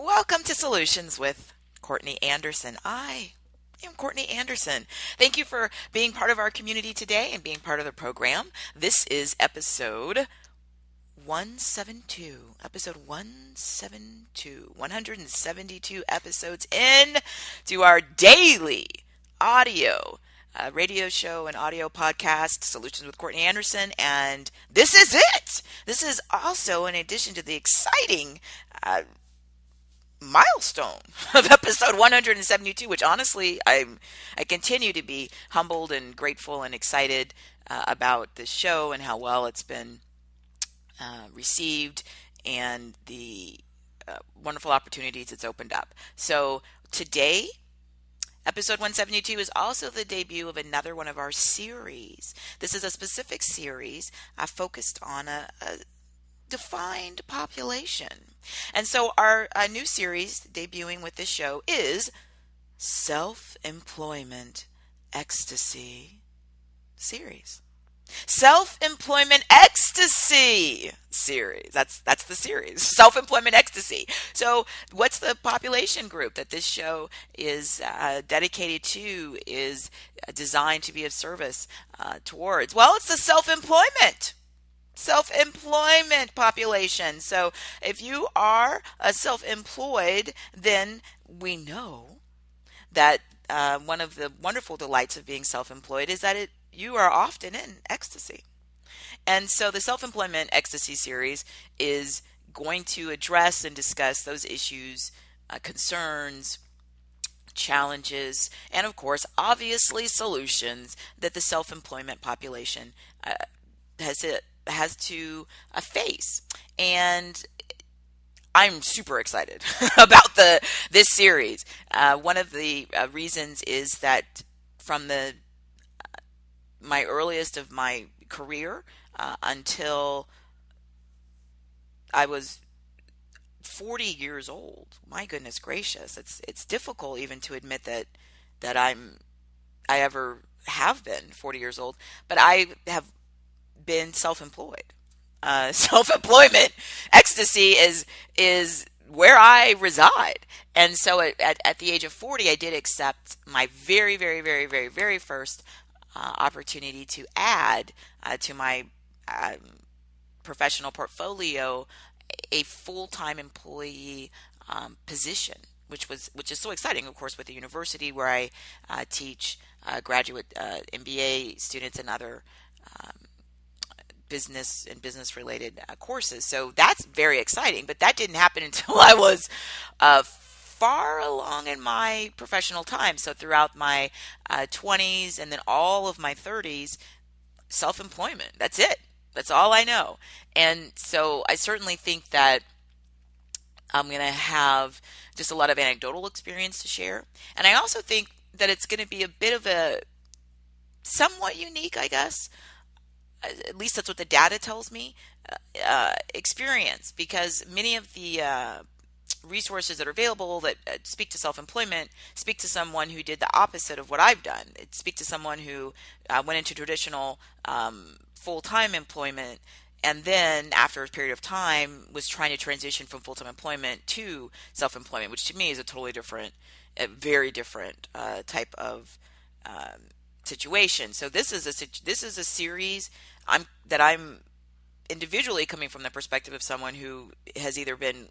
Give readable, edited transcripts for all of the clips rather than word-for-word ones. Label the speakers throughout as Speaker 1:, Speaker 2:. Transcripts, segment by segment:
Speaker 1: Welcome to Solutions with Courtney Anderson. I am Courtney Anderson. Thank you for being part of our community today and being part of the program. This is episode 172. Episode 172. 172 episodes in to our daily audio radio show and audio podcast, Solutions with Courtney Anderson. And this is it. This is also in addition to the exciting milestone of episode 172, which honestly I continue to be humbled and grateful and excited about this show and how well it's been received and the wonderful opportunities it's opened up. So today, episode 172 is also the debut of another one of our series. This is a specific series focused on a defined population. And so our new series debuting with this show is Self-Employment Ecstasy series. Self-Employment Ecstasy series. That's the series. Self-Employment Ecstasy. So what's the population group that this show is dedicated to, is designed to be of service towards? Well, it's the self-employment population. So if you are self-employed, then we know that one of the wonderful delights of being self-employed is that you are often in ecstasy. And so the Self-Employment Ecstasy series is going to address and discuss those issues, concerns, challenges, and of course, obviously solutions that the self-employment population has to face. And I'm super excited about this series. One of the reasons is that from my earliest of my career until I was 40 years old. My goodness gracious, it's difficult even to admit that I ever have been 40 years old, but I have been self-employed. Self-employment ecstasy is where I reside. And so at the age of 40, I did accept my very, very, very, very, very first opportunity to add to my professional portfolio a full-time employee position, which is so exciting, of course, with the university where I teach graduate MBA students and other business and business related courses. So that's very exciting, but that didn't happen until I was far along in my professional time. So throughout my 20s and then all of my 30s, self-employment. That's it. That's all I know. And so I certainly think that I'm going to have just a lot of anecdotal experience to share. And I also think that it's going to be a bit of a somewhat unique, I guess, at least that's what the data tells me, experience, because many of the resources that are available that speak to self-employment speak to someone who did the opposite of what I've done. It speak to someone who went into traditional full-time employment and then after a period of time was trying to transition from full-time employment to self-employment, which to me is a totally different, a very different type of situation. So this is a series that I'm individually coming from the perspective of someone who has either been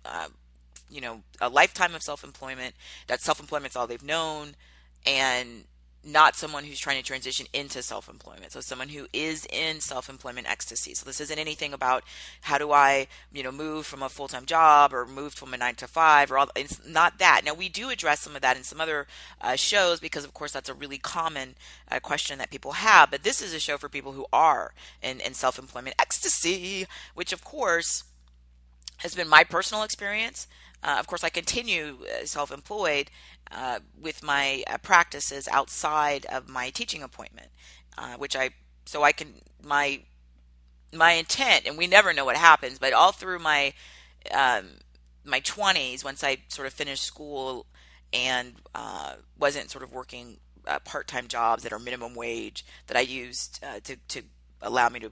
Speaker 1: a lifetime of self-employment, that self-employment's all they've known, and not someone who's trying to transition into self-employment. So someone who is in self-employment ecstasy. So this isn't anything about how do I, move from a full-time job or move from a 9 to 5 or all. It's not that. Now we do address some of that in some other shows because of course that's a really common question that people have. But this is a show for people who are in self-employment ecstasy, which of course has been my personal experience. Of course, I continue self-employed with my practices outside of my teaching appointment, my intent, and we never know what happens, but all through my 20s, once I sort of finished school and wasn't sort of working part-time jobs that are minimum wage that I used to allow me to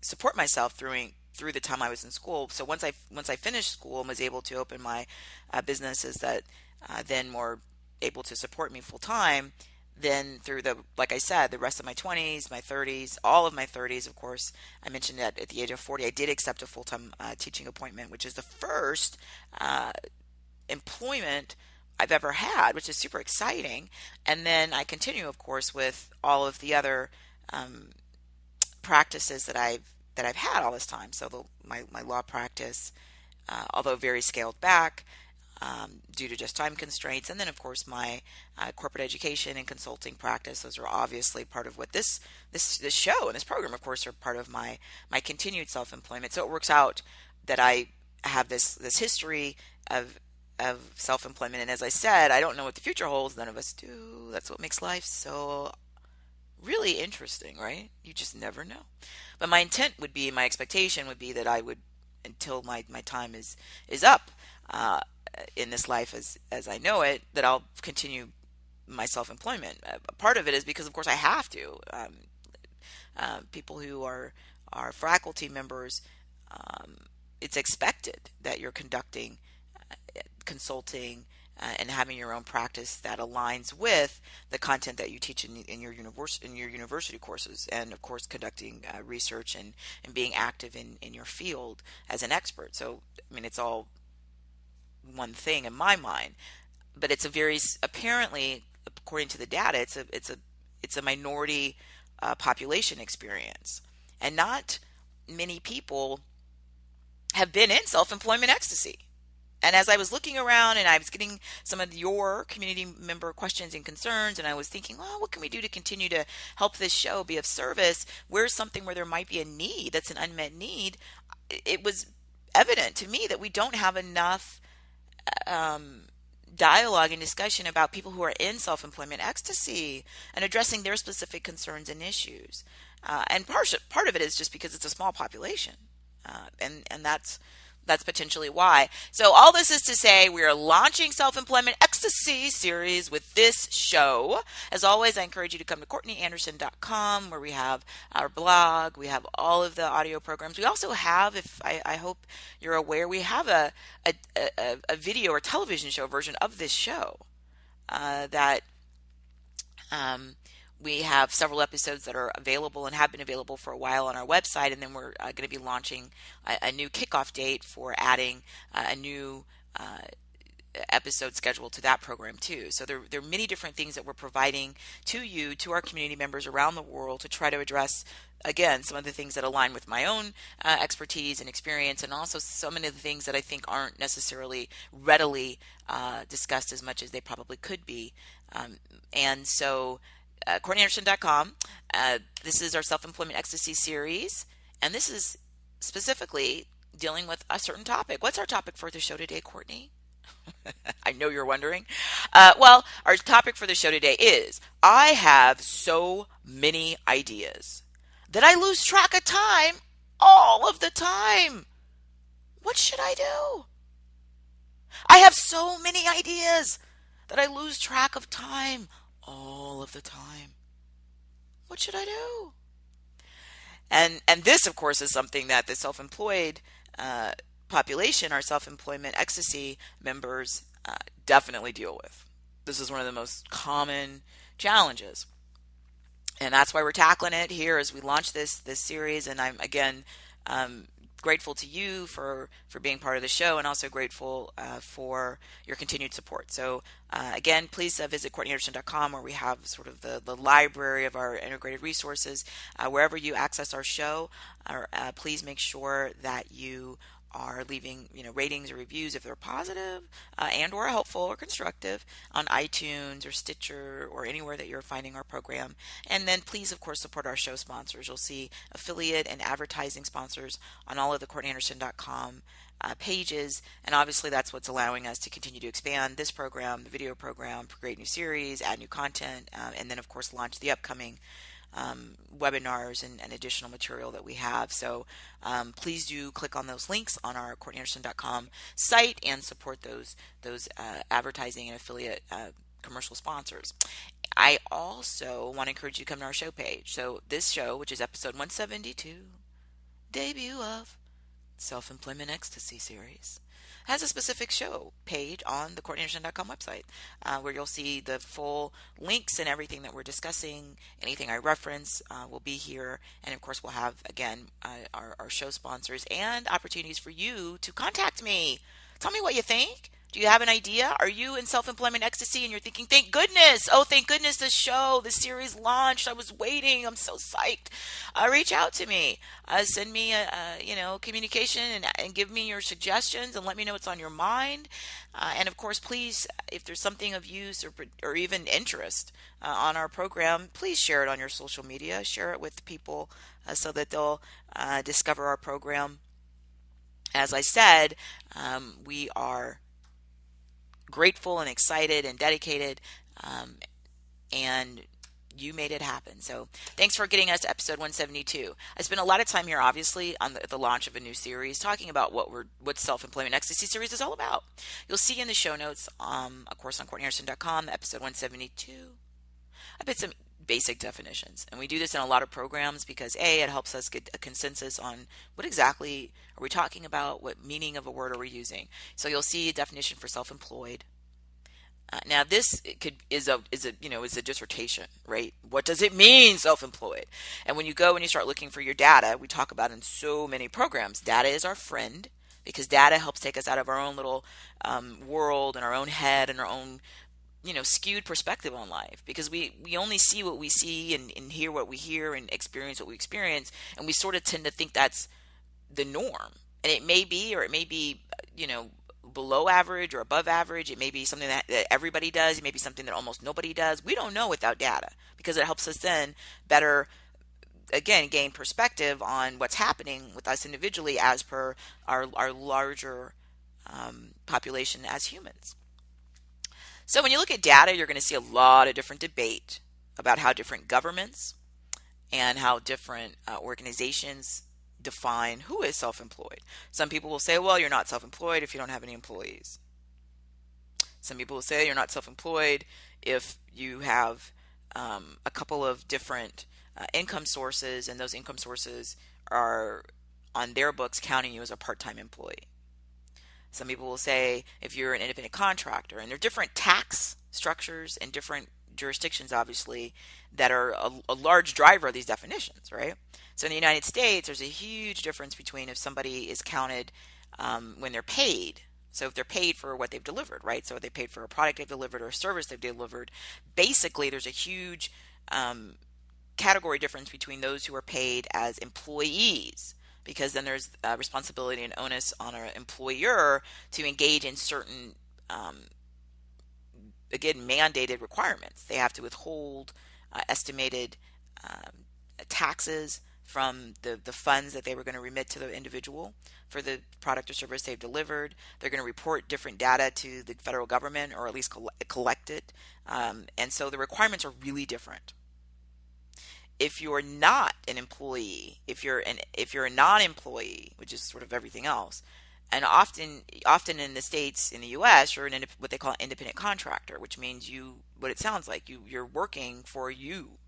Speaker 1: support myself through the time I was in school. So once I finished school and was able to open my businesses that then were able to support me full time, then through the, like I said, the rest of my 20s, my 30s, all of my 30s, of course, I mentioned that at the age of 40, I did accept a full-time teaching appointment, which is the first employment I've ever had, which is super exciting. And then I continue, of course, with all of the other um, practices that I've had all this time. So my law practice, although very scaled back due to just time constraints, and then of course my corporate education and consulting practice. Those are obviously part of what this show and this program, of course, are part of my continued self employment. So it works out that I have this history of self employment, and as I said, I don't know what the future holds. None of us do. That's what makes life so really interesting, right? You just never know. But my intent would be, my expectation would be that I would, until my time is up in this life as I know it, that I'll continue my self-employment. Part of it is because, of course, I have to. People who are faculty members, it's expected that you're conducting consulting and having your own practice that aligns with the content that you teach in your university courses, and of course conducting research and being active in your field as an expert. So I mean, it's all one thing in my mind, but it's a very, apparently, according to the data, it's a minority population experience, and not many people have been in self-employment ecstasy. And as I was looking around and I was getting some of your community member questions and concerns, and I was thinking, well, what can we do to continue to help this show be of service? Where's something where there might be a need that's an unmet need? It was evident to me that we don't have enough dialogue and discussion about people who are in self-employment ecstasy and addressing their specific concerns and issues. And part of it is just because it's a small population, and that's potentially why. So all this is to say, we are launching Self-Employment Ecstasy series with this show. As always, I encourage you to come to CourtneyAnderson.com, where we have our blog. We have all of the audio programs. We also have, if I hope you're aware, we have a video or television show version of this show that we have several episodes that are available and have been available for a while on our website, and then we're going to be launching a new kickoff date for adding a new episode schedule to that program too. So there are many different things that we're providing to you, to our community members around the world, to try to address, again, some of the things that align with my own expertise and experience, and also so many of the things that I think aren't necessarily readily discussed as much as they probably could be. And so CourtneyAnderson.com. This is our Self-Employment Ecstasy series, and this is specifically dealing with a certain topic. What's our topic for the show today, Courtney? I know you're wondering. Well, our topic for the show today is, I have so many ideas that I lose track of time all of the time. What should I do? I have so many ideas that I lose track of time all of the time. What should I do? And this, of course, is something that the self-employed population, our self-employment ecstasy members, definitely deal with. This is one of the most common challenges, and that's why we're tackling it here as we launch this series. And I'm again grateful to you for being part of the show, and also grateful for your continued support. So again, please visit CourtneyAnderson.com, where we have sort of the library of our integrated resources. Wherever you access our show, please make sure that you are leaving ratings or reviews if they're positive and or helpful or constructive on iTunes or Stitcher or anywhere that you're finding our program. And then please, of course, support our show sponsors. You'll see affiliate and advertising sponsors on all of the CourtneyAnderson.com pages, and obviously that's what's allowing us to continue to expand this program, the video program, create new series, add new content, and then of course launch the upcoming webinars and additional material that we have. So please do click on those links on our CourtneyAnderson.com site and support those advertising and affiliate commercial sponsors. I also want to encourage you to come to our show page. So this show, which is episode 172, debut of Self-Employment Ecstasy series has a specific show page on the CourtneyAnderson.com website where you'll see the full links and everything that we're discussing. Anything I reference will be here. And of course, we'll have, again, our show sponsors and opportunities for you to contact me. Tell me what you think. Do you have an idea? Are you in self-employment ecstasy and you're thinking, thank goodness, oh, thank goodness this series launched. I was waiting. I'm so psyched. Reach out to me. Send me communication and give me your suggestions and let me know what's on your mind. And of course, please, if there's something of use or even interest on our program, please share it on your social media. Share it with people so that they'll discover our program. As I said, we are grateful and excited and dedicated, and you made it happen. So thanks for getting us to episode 172. I spent a lot of time here, obviously, on the launch of a new series, talking about what Self-Employment Ecstasy series is all about. You'll see in the show notes, of course, on CourtneyAnderson.com, episode 172. I put some basic definitions, and we do this in a lot of programs because it helps us get a consensus on what exactly are we talking about, what meaning of a word are we using. So you'll see a definition for self-employed. Now this is a dissertation, right? What does it mean, self-employed? And when you go and you start looking for your data, we talk about in so many programs, data is our friend because data helps take us out of our own little world and our own head and our own skewed perspective on life, because we only see what we see and hear what we hear and experience what we experience, and we sort of tend to think that's the norm. And it may be, or it may be, below average or above average. It may be something that everybody does. It may be something that almost nobody does. We don't know without data, because it helps us then better, again, gain perspective on what's happening with us individually as per our larger population as humans. So when you look at data, you're going to see a lot of different debate about how different governments and how different organizations define who is self-employed. Some people will say, well, you're not self-employed if you don't have any employees. Some people will say you're not self-employed if you have a couple of different income sources, and those income sources are on their books counting you as a part-time employee. Some people will say if you're an independent contractor, and there are different tax structures and different jurisdictions, obviously, that are a large driver of these definitions, right? So in the United States, there's a huge difference between if somebody is counted when they're paid. So if they're paid for what they've delivered, right? So if they paid for a product they've delivered or a service they've delivered, basically there's a huge category difference between those who are paid as employees, because then there's responsibility and onus on an employer to engage in certain, again, mandated requirements. They have to withhold estimated taxes from the funds that they were going to remit to the individual for the product or service they've delivered. They're going to report different data to the federal government, or at least collect it. And so the requirements are really different. If you're not an employee, if you're a non-employee, which is sort of everything else, and often in the States, in the U.S., you're what they call an independent contractor, which means what it sounds like, you're working for you.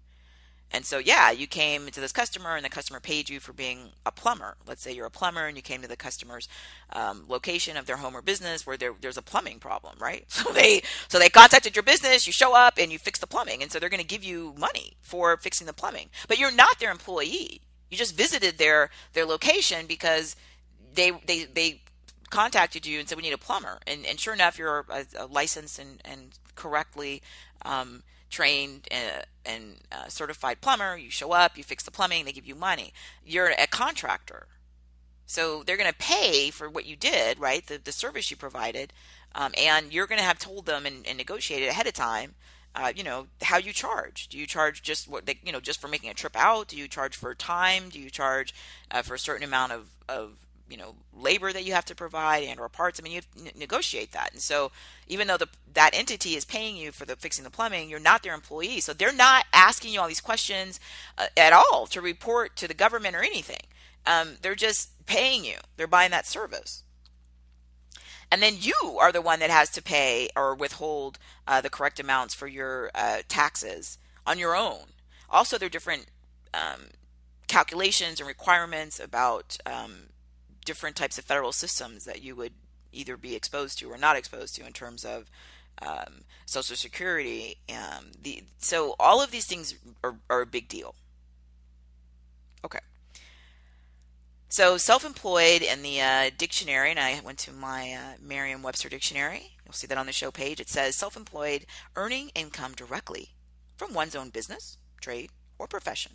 Speaker 1: And so, you came to this customer and the customer paid you for being a plumber. Let's say you're a plumber and you came to the customer's location of their home or business where there's a plumbing problem, right? So they contacted your business, you show up and you fix the plumbing. And so they're going to give you money for fixing the plumbing. But you're not their employee. You just visited their location because they contacted you and said, we need a plumber. And sure enough, you're a licensed and correctly trained and certified plumber. You show up, you fix the plumbing, they give you money. You're a contractor, so they're going to pay for what you did, right? The service you provided, and you're going to have told them and negotiated ahead of time how you charge. Do you charge just what they, just for making a trip out? Do you charge for time? Do you charge for a certain amount of labor that you have to provide and or parts? I mean, you negotiate that. And so even though that entity is paying you for the fixing the plumbing, you're not their employee. So they're not asking you all these questions at all to report to the government or anything. They're just paying you. They're buying that service. And then you are the one that has to pay or withhold the correct amounts for your taxes on your own. Also, there are different calculations and requirements about different types of federal systems that you would either be exposed to or not exposed to in terms of Social Security. So all of these things are a big deal. Okay. So self-employed in the dictionary, and I went to my Merriam-Webster dictionary. You'll see that on the show page. It says self-employed, earning income directly from one's own business, trade, or profession,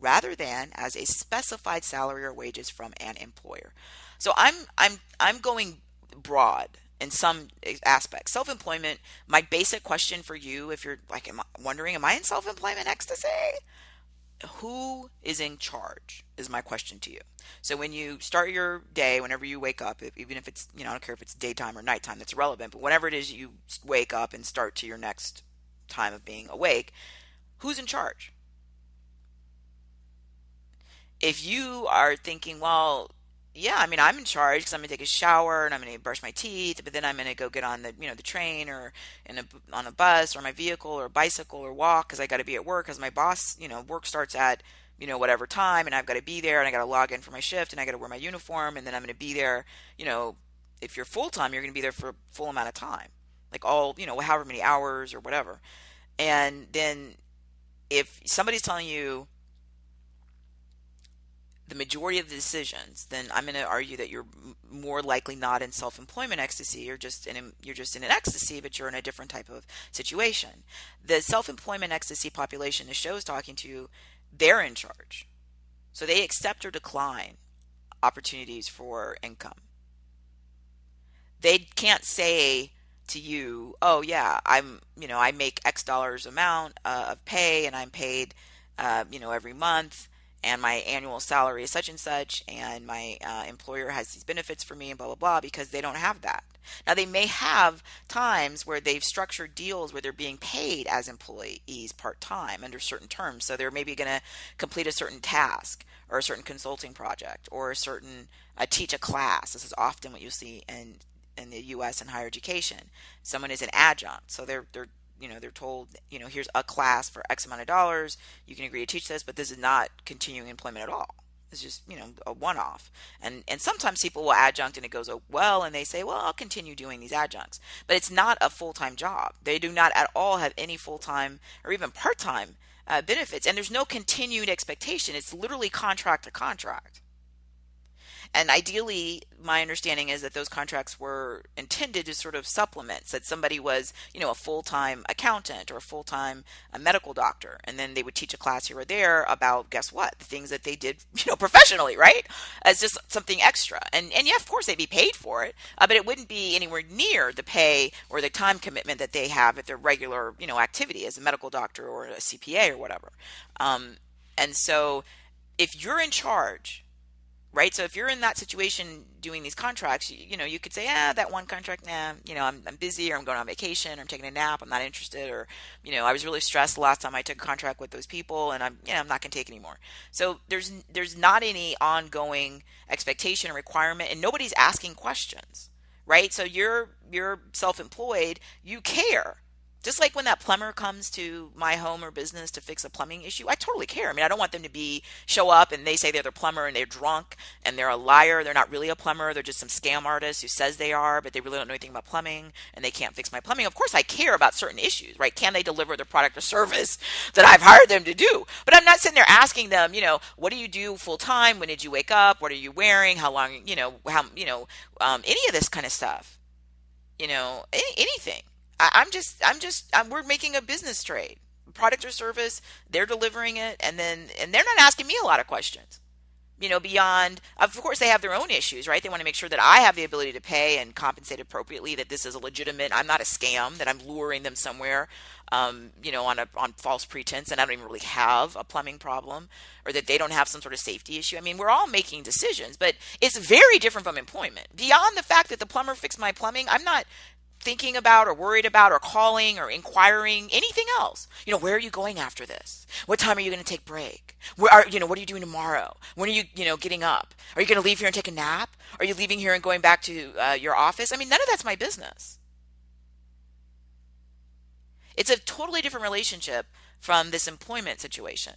Speaker 1: rather than as a specified salary or wages from an employer. So I'm going broad in some aspects. Self-employment, my basic question for you, if you're like wondering, am I in self-employment ecstasy? Who is in charge is my question to you. So when you start your day, whenever you wake up, even if it's, I don't care if it's daytime or nighttime, that's irrelevant, but whenever it is you wake up and start to your next time of being awake, who's in charge? If you are thinking, well, yeah, I'm in charge because I'm gonna take a shower and I'm gonna brush my teeth, but then I'm gonna go get on the train or on a bus or my vehicle or bicycle or walk because I got to be at work because my boss, work starts at whatever time and I've got to be there and I got to log in for my shift and I got to wear my uniform and then I'm gonna be there. If you're full time, you're gonna be there for a full amount of time, like all however many hours or whatever. And then if somebody's telling you the majority of the decisions, then I'm going to argue that you're more likely not in self-employment ecstasy. You're just in an ecstasy, but you're in a different type of situation. The self-employment ecstasy population the show is talking to, they're in charge. So they accept or decline opportunities for income. They can't say to you, oh yeah, I make X dollars amount of pay and I'm paid, every month, and my annual salary is such and such, and my employer has these benefits for me and blah, blah, blah, because they don't have that. Now, they may have times where they've structured deals where they're being paid as employees part-time under certain terms. So they're maybe going to complete a certain task or a certain consulting project or a certain teach a class. This is often what you see in the U.S. in higher education. Someone is an adjunct, so they're told, here's a class for X amount of dollars. You can agree to teach this, but this is not continuing employment at all. It's just, a one-off. And sometimes people will adjunct and it goes well, and they say, well, I'll continue doing these adjuncts. But it's not a full-time job. They do not at all have any full-time or even part-time benefits. And there's no continued expectation. It's literally contract to contract. And ideally, my understanding is that those contracts were intended to sort of supplement, that somebody was, a full-time accountant or a full-time medical doctor, and then they would teach a class here or there about, guess what, the things that they did, professionally, right? As just something extra. And yeah, of course, they'd be paid for it, but it wouldn't be anywhere near the pay or the time commitment that they have at their regular, activity as a medical doctor or a CPA or whatever. And so if you're in charge, right? So if you're in that situation doing these contracts, you could say, that one contract, I'm busy, or I'm going on vacation, or I'm taking a nap, I'm not interested, or, I was really stressed the last time I took a contract with those people, and I'm not going to take anymore. So there's not any ongoing expectation or requirement, and nobody's asking questions, right? So you're self-employed, you care. Just like when that plumber comes to my home or business to fix a plumbing issue, I totally care. I don't want them to show up and they say they're the plumber and they're drunk and they're a liar. They're not really a plumber. They're just some scam artist who says they are, but they really don't know anything about plumbing and they can't fix my plumbing. Of course, I care about certain issues, right? Can they deliver the product or service that I've hired them to do? But I'm not sitting there asking them, what do you do full time? When did you wake up? What are you wearing? How long, any of this kind of stuff, anything. We're making a business trade, product or service. They're delivering it, and they're not asking me a lot of questions. Beyond, of course, they have their own issues, right? They want to make sure that I have the ability to pay and compensate appropriately, that this is a legitimate, I'm not a scam, that I'm luring them somewhere, on false pretense, and I don't even really have a plumbing problem, or that they don't have some sort of safety issue. We're all making decisions, but it's very different from employment. Beyond the fact that the plumber fixed my plumbing, I'm not thinking about or worried about or calling or inquiring anything else. Where are you going after this? What time are you going to take break? What are you doing tomorrow? When are you, getting up? Are you going to leave here and take a nap? Are you leaving here and going back to your office? None of that's my business. It's a totally different relationship from this employment situation.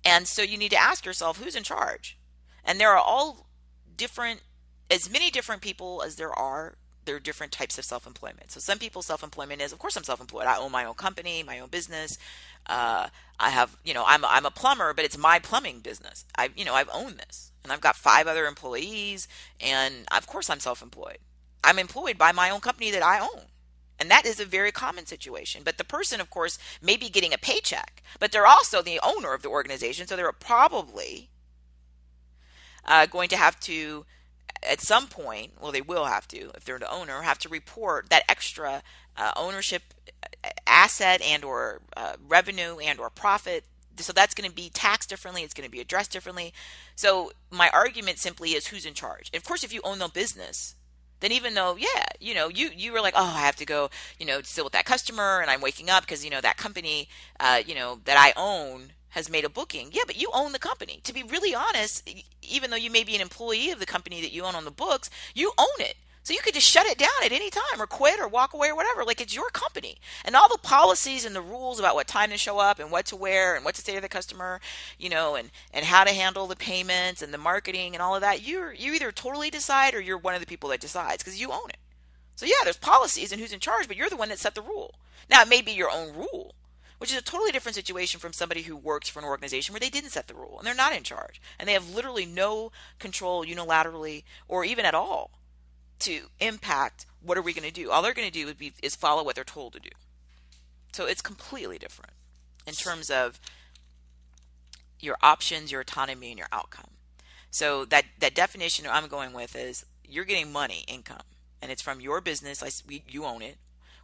Speaker 1: And so you need to ask yourself, who's in charge? And there are all different, as many different people as there are different types of self-employment. So some people self-employment is, of course, I'm self-employed. I own my own company, my own business. I have, I'm a plumber, but it's my plumbing business. I've owned this, and I've got 5 other employees, and of course I'm self-employed. I'm employed by my own company that I own. And that is a very common situation. But the person, of course, may be getting a paycheck, but they're also the owner of the organization. So they're probably going to have to, at some point, well, they will have to, if they're the owner, have to report that extra ownership asset and or revenue and or profit. So that's going to be taxed differently. It's going to be addressed differently. So my argument simply is who's in charge. And of course, if you own the business, then even though, yeah, you were like, oh, I have to go, deal with that customer, and I'm waking up because, that company, that I own has made a booking. Yeah, but you own the company. To be really honest, even though you may be an employee of the company that you own on the books, you own it. So you could just shut it down at any time or quit or walk away or whatever. Like, it's your company. And all the policies and the rules about what time to show up and what to wear and what to say to the customer, and how to handle the payments and the marketing and all of that, you either totally decide or you're one of the people that decides because you own it. So yeah, there's policies and who's in charge, but you're the one that set the rule. Now, it may be your own rule, which is a totally different situation from somebody who works for an organization where they didn't set the rule and they're not in charge. And they have literally no control unilaterally or even at all to impact what are we going to do. All they're going to do is follow what they're told to do. So it's completely different in terms of your options, your autonomy, and your outcome. So that definition I'm going with is you're getting money, income, and it's from your business. You own it,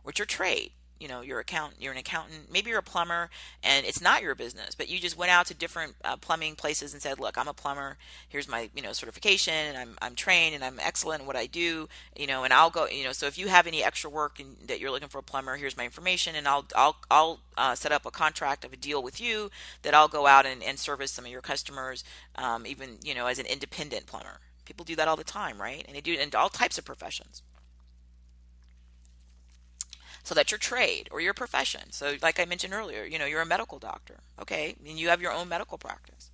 Speaker 1: or it's your trade. You're an accountant, maybe you're a plumber, and it's not your business, but you just went out to different plumbing places and said, look, I'm a plumber. Here's my, certification, and I'm trained, and I'm excellent in what I do, and I'll go, so if you have any extra work and that you're looking for a plumber, here's my information, and I'll set up a contract of a deal with you that I'll go out and service some of your customers, even, as an independent plumber. People do that all the time, right? And they do it in all types of professions. So that's your trade or your profession. So like I mentioned earlier, you're a medical doctor, okay? And you have your own medical practice.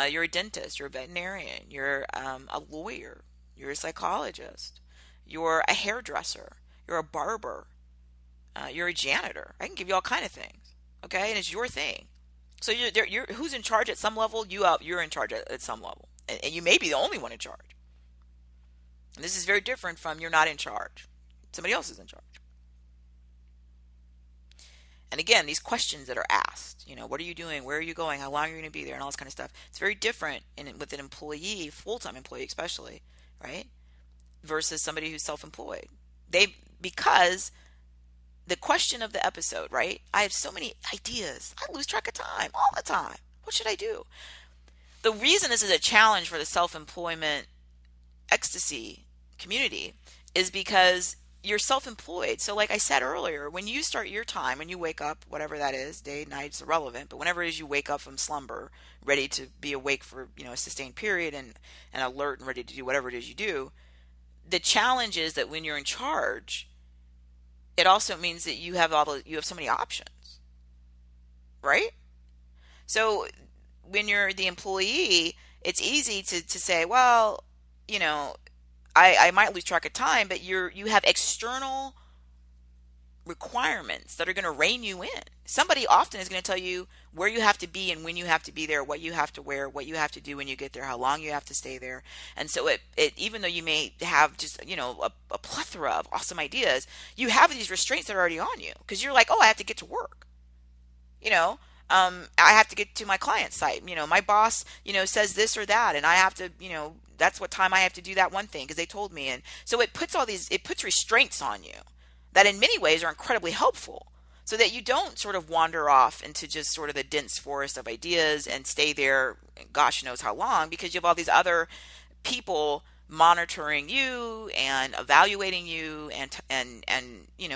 Speaker 1: You're a dentist, you're a veterinarian, you're a lawyer, you're a psychologist, you're a hairdresser, you're a barber, you're a janitor. I can give you all kind of things, okay? And it's your thing. So you're who's in charge at some level? You're in charge at some level. And you may be the only one in charge. And this is very different from you're not in charge. Somebody else is in charge. And again, these questions that are asked, what are you doing? Where are you going? How long are you going to be there? And all this kind of stuff. It's very different with an employee, full-time employee especially, right? Versus somebody who's self-employed. Because the question of the episode, right? I have so many ideas. I lose track of time all the time. What should I do? The reason this is a challenge for the self-employment ecstasy community is because you're self-employed. So like I said earlier, when you start your time, when you wake up, whatever that is, day, night, it's irrelevant, but whenever it is you wake up from slumber, ready to be awake for, a sustained period and alert and ready to do whatever it is you do, the challenge is that when you're in charge, it also means that you have so many options, right? So when you're the employee, it's easy to say, well, I might lose track of time, but you have external requirements that are going to rein you in. Somebody often is going to tell you where you have to be and when you have to be there, what you have to wear, what you have to do when you get there, how long you have to stay there. And so it even though you may have just, a plethora of awesome ideas, you have these restraints that are already on you because you're like, oh, I have to get to work. I have to get to my client site. My boss, says this or that, and I have to, that's what time I have to do that one thing because they told me. And so it puts restraints on you that in many ways are incredibly helpful so that you don't sort of wander off into just sort of the dense forest of ideas and stay there, gosh knows how long, because you have all these other people monitoring you and evaluating you and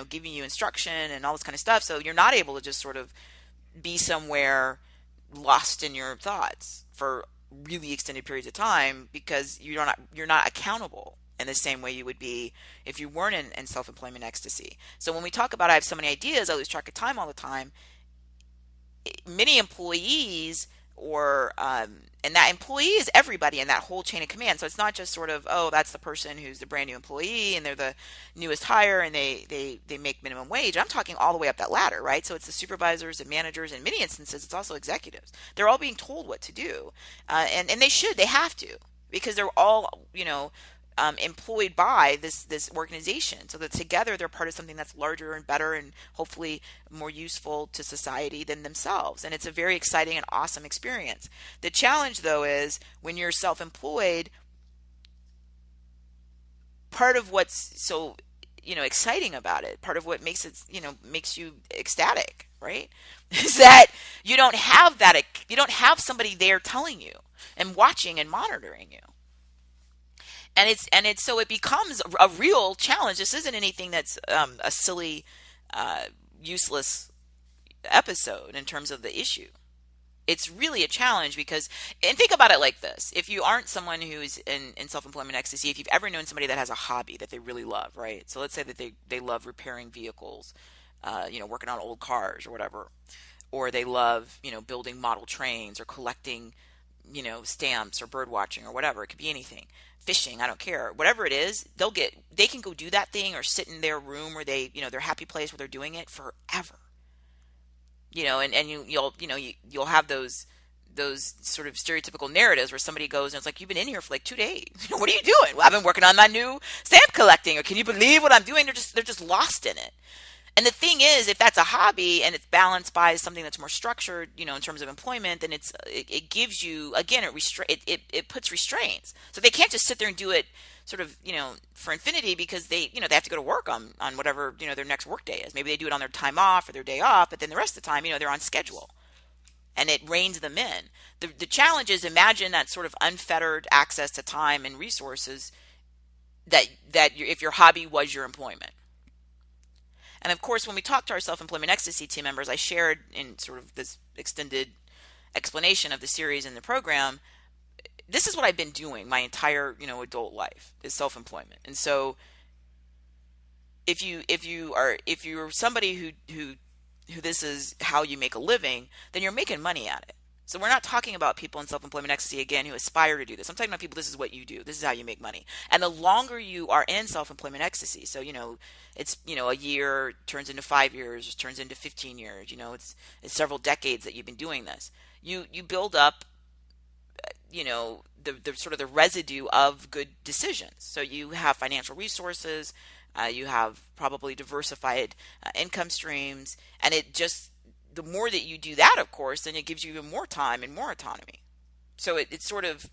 Speaker 1: giving you instruction and all this kind of stuff. So you're not able to just sort of be somewhere lost in your thoughts for really extended periods of time because you're not accountable in the same way you would be if you weren't in self-employment ecstasy. So when we talk about I have so many ideas, I lose track of time all the time, many employees or and that employee is everybody in that whole chain of command. So it's not just sort of, oh, that's the person who's the brand new employee and they're the newest hire and they make minimum wage. I'm talking all the way up that ladder, right? So it's the supervisors and managers. In many instances, it's also executives. They're all being told what to do, and they have to, because they're all, employed by this organization, so that together they're part of something that's larger and better and hopefully more useful to society than themselves. And it's a very exciting and awesome experience. The challenge, though, is when you're self-employed, part of what's so exciting about it, part of what makes it makes you ecstatic, right, is that you don't have somebody there telling you and watching and monitoring you. And it's so it becomes a real challenge. This isn't anything that's a silly, useless episode in terms of the issue. It's really a challenge because, and think about it like this: if you aren't someone who's in self-employment ecstasy, if you've ever known somebody that has a hobby that they really love, right? So let's say that they love repairing vehicles, working on old cars or whatever, or they love building model trains or collecting stamps or bird watching or whatever. It could be anything. Fishing, I don't care. Whatever it is, they can go do that thing or sit in their room where their happy place where they're doing it forever. And you'll have those sort of stereotypical narratives where somebody goes and it's like, you've been in here for like 2 days. What are you doing? Well, I've been working on my new stamp collecting, or can you believe what I'm doing? They're just lost in it. And the thing is, if that's a hobby and it's balanced by something that's more structured, in terms of employment, then it gives you, again, it puts restraints. So they can't just sit there and do it sort of, for infinity, because they have to go to work on whatever, their next work day is. Maybe they do it on their time off or their day off, but then the rest of the time, they're on schedule. And it reins them in. The challenge is, imagine that sort of unfettered access to time and resources that if your hobby was your employment. And of course, when we talk to our self-employment ecstasy team members, I shared in sort of this extended explanation of the series and the program, this is what I've been doing my entire, adult life, is self-employment. And so if you're somebody who this is how you make a living, then you're making money at it. So we're not talking about people in self-employment ecstasy, again, who aspire to do this. I'm talking about people, this is what you do. This is how you make money. And the longer you are in self-employment ecstasy, so, it's, a year turns into 5 years, turns into 15 years, it's several decades that you've been doing this. You build up, the sort of the residue of good decisions. So you have financial resources, you have probably diversified income streams, and the more that you do that, of course, then it gives you even more time and more autonomy. So it's sort of,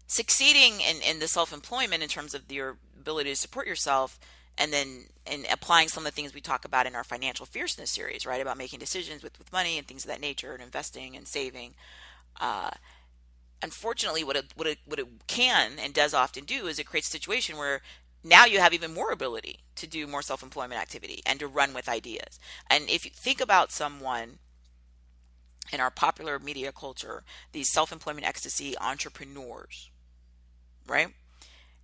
Speaker 1: succeeding in the self-employment in terms of your ability to support yourself, and then applying some of the things we talk about in our financial fierceness series, right, about making decisions with money and things of that nature, and investing and saving. Unfortunately, what it can and does often do is it creates a situation where now you have even more ability to do more self-employment activity and to run with ideas. And if you think about someone in our popular media culture, these self-employment ecstasy entrepreneurs, right?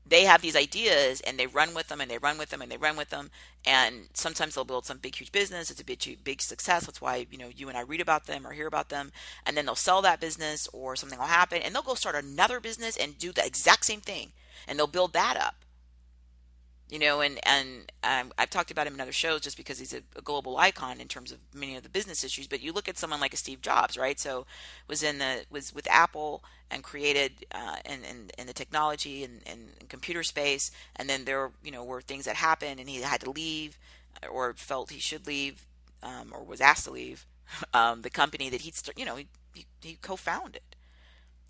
Speaker 1: They have these ideas and they run with them and they run with them and they run with them. And sometimes they'll build some big, huge business. It's a big success. That's why, you and I read about them or hear about them. And then they'll sell that business or something will happen and they'll go start another business and do the exact same thing. And they'll build that up. I've talked about him in other shows just because he's a global icon in terms of many of the business issues. But you look at someone like a Steve Jobs, right? So was with Apple and created in the technology and computer space, and then there were things that happened and he had to leave or felt he should leave or was asked to leave the company that he co-founded.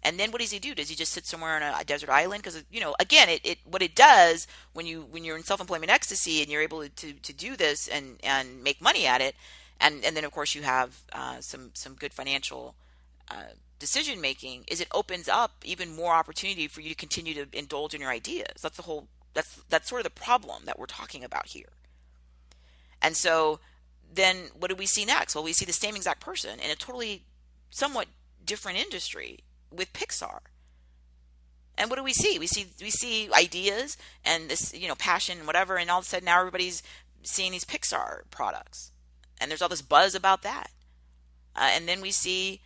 Speaker 1: And then what does he do? Does he just sit somewhere on a desert island? Because again, what it does when you're in self-employment ecstasy and you're able to do this and make money at it, and then of course you have some good financial decision making, is it opens up even more opportunity for you to continue to indulge in your ideas. That's sort of the problem that we're talking about here. And so then what do we see next? Well, we see the same exact person in a totally somewhat different industry with Pixar. And what do we see? We see ideas and this, passion and whatever, and all of a sudden now everybody's seeing these Pixar products. And there's all this buzz about that. and then we see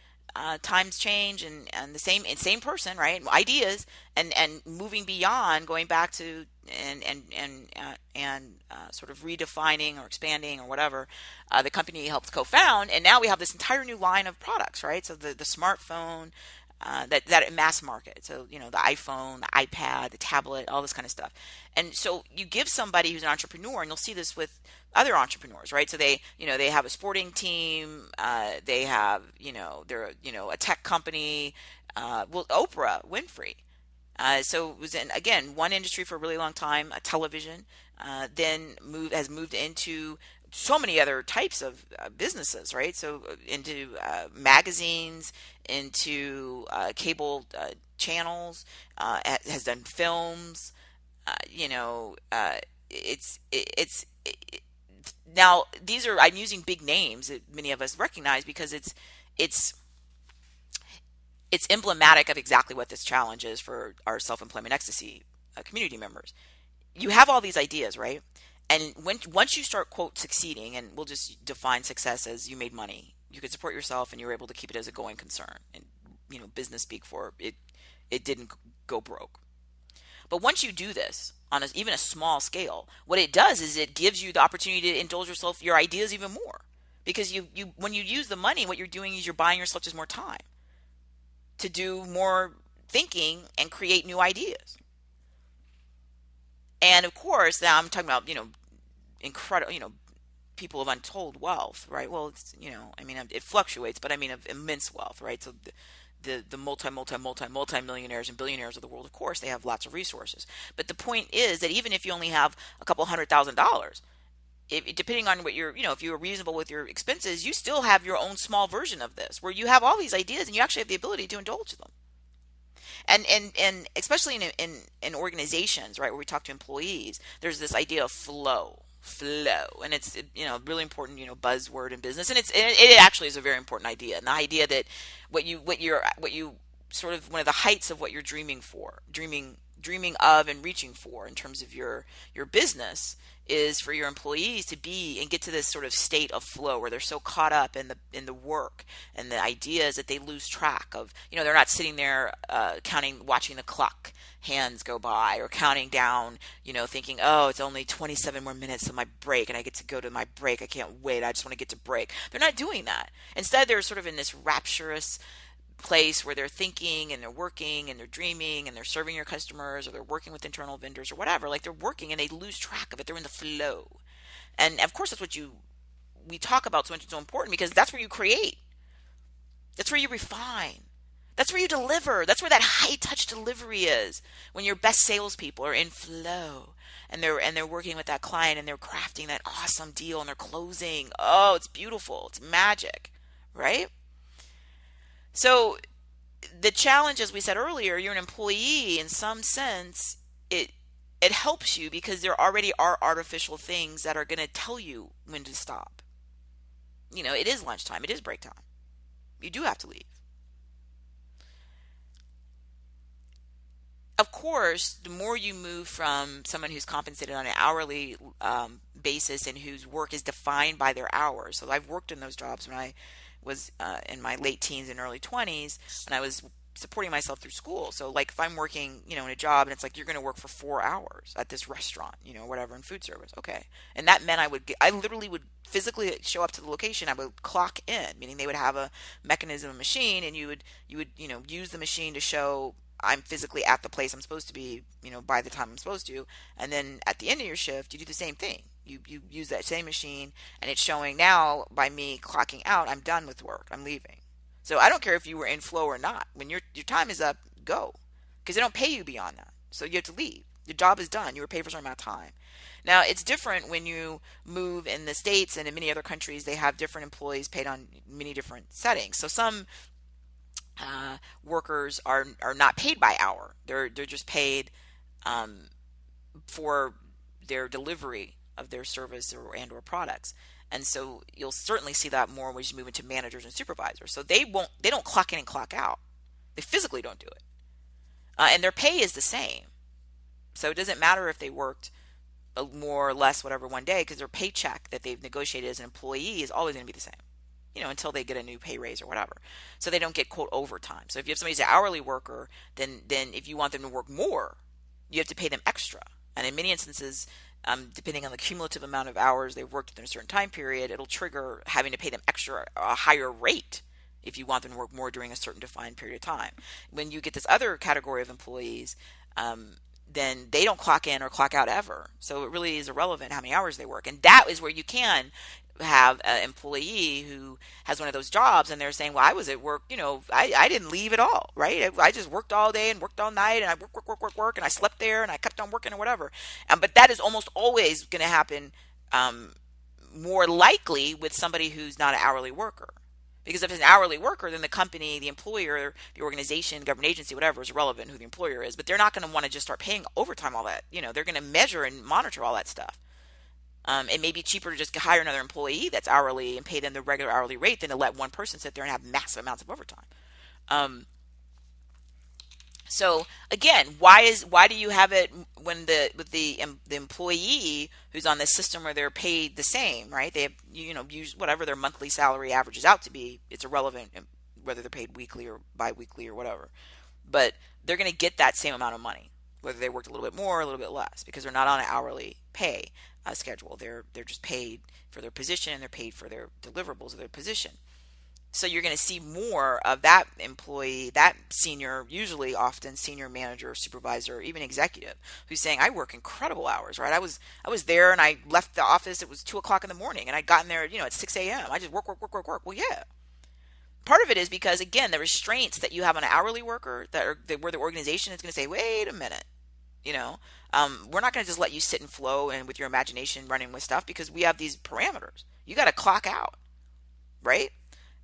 Speaker 1: times change, and the same person, right? Ideas, and moving beyond, going back to sort of redefining or expanding or whatever the company helped co-found, and now we have this entire new line of products, right? So the smartphone, that mass market. So, the iPhone, the iPad, the tablet, all this kind of stuff. And so you give somebody who's an entrepreneur, and you'll see this with other entrepreneurs, right? So they have a sporting team, they have, they're, a tech company, well, Oprah Winfrey. So it was in, again, one industry for a really long time, television, then has moved into so many other types of businesses, right? So into magazines, into cable channels, has done films. Now these are, I'm using big names that many of us recognize because it's it's emblematic of exactly what this challenge is for our self-employment ecstasy community members. You have all these ideas, right? And once you start, quote, succeeding, and we'll just define success as you made money, you could support yourself, and you were able to keep it as a going concern, and business speak for it, it didn't go broke. But once you do this on even a small scale, what it does is it gives you the opportunity to indulge yourself, your ideas even more, because you when you use the money, what you're doing is you're buying yourself just more time to do more thinking and create new ideas. And of course, now I'm talking about, incredible, people of untold wealth, right? Well, it's, I mean, it fluctuates, but I mean of immense wealth, right? So the multi millionaires and billionaires of the world, of course, they have lots of resources. But the point is that even if you only have a couple $100,000, depending on what if you are reasonable with your expenses, you still have your own small version of this where you have all these ideas and you actually have the ability to indulge them. And especially in organizations, right, where we talk to employees, there's this idea of flow, and it's really important, buzzword in business, and it actually is a very important idea, and the idea that what you sort of, one of the heights of what you're dreaming of and reaching for in terms of your business is for your employees to be and get to this sort of state of flow where they're so caught up in the work and the ideas that they lose track of, they're not sitting there watching the clock hands go by, or counting down, thinking, oh, it's only 27 more minutes to my break and I get to go to my break, I can't wait, I just want to get to break. They're not doing that. Instead, they're sort of in this rapturous place where they're thinking and they're working and they're dreaming and they're serving your customers, or they're working with internal vendors or whatever. Like, they're working and they lose track of it. They're in the flow. And of course, that's what we talk about so much. It's so important because that's where you create. That's where you refine. That's where you deliver. That's where that high touch delivery is, when your best salespeople are in flow and they're working with that client and they're crafting that awesome deal and they're closing. Oh, it's beautiful. It's magic, right? So the challenge, as we said earlier, you're an employee in some sense. It helps you because there already are artificial things that are going to tell you when to stop. It is lunchtime. It is break time. You do have to leave. Of course, the more you move from someone who's compensated on an hourly basis and whose work is defined by their hours. So I've worked in those jobs when I was in my late teens and early 20s, when I was supporting myself through school. So like, if I'm working, in a job and it's like, you're going to work for 4 hours at this restaurant, whatever, in food service. Okay. And that meant I literally would physically show up to the location. I would clock in, meaning they would have a mechanism, a machine, and you would use the machine to show I'm physically at the place I'm supposed to be, by the time I'm supposed to. And then at the end of your shift, you do the same thing. You use that same machine, and it's showing now by me clocking out, I'm done with work. I'm leaving. So I don't care if you were in flow or not. When your time is up, go. Because they don't pay you beyond that. So you have to leave. Your job is done. You were paid for a certain amount of time. Now, it's different when you move in the States, and in many other countries, they have different employees paid on many different settings. So some workers are not paid by hour. They're just paid for their delivery of their service or products. And so you'll certainly see that more when you move into managers and supervisors. So they don't clock in and clock out. They physically don't do it. And their pay is the same. So it doesn't matter if they worked more or less whatever one day, because their paycheck that they've negotiated as an employee is always going to be the same. until they get a new pay raise or whatever. So they don't get quote overtime. So if you have somebody who's an hourly worker, then if you want them to work more, you have to pay them extra. And in many instances, depending on the cumulative amount of hours they've worked in a certain time period, it'll trigger having to pay them extra, a higher rate if you want them to work more during a certain defined period of time. When you get this other category of employees, then they don't clock in or clock out ever. So it really is irrelevant how many hours they work. And that is where you can have an employee who has one of those jobs and they're saying, well, I was at work, I didn't leave at all, right? I just worked all day and worked all night and I work, and I slept there and I kept on working or whatever. But that is almost always going to happen more likely with somebody who's not an hourly worker. Because if it's an hourly worker, then the company, the employer, the organization, government agency, whatever, is irrelevant who the employer is. But they're not going to want to just start paying overtime, all that. They're going to measure and monitor all that stuff. It may be cheaper to just hire another employee that's hourly and pay them the regular hourly rate than to let one person sit there and have massive amounts of overtime. So again, why do you have it when the employee who's on the system where they're paid the same, right? They have use whatever their monthly salary averages out to be. It's irrelevant whether they're paid weekly or biweekly or whatever, but they're going to get that same amount of money whether they worked a little bit more or a little bit less because they're not on an hourly pay schedule. They're just paid for their position and they're paid for their deliverables of their position. So you're going to see more of that employee, that senior, usually often senior manager, supervisor, even executive, who's saying, I work incredible hours, right? I was there and I left the office. It was 2:00 in the morning and I'd gotten there, at 6 a.m. I just work. Well, yeah. Part of it is because, again, the restraints that you have on an hourly worker where the organization is going to say, wait a minute, we're not going to just let you sit and flow and with your imagination running with stuff because we have these parameters. You got to clock out, right?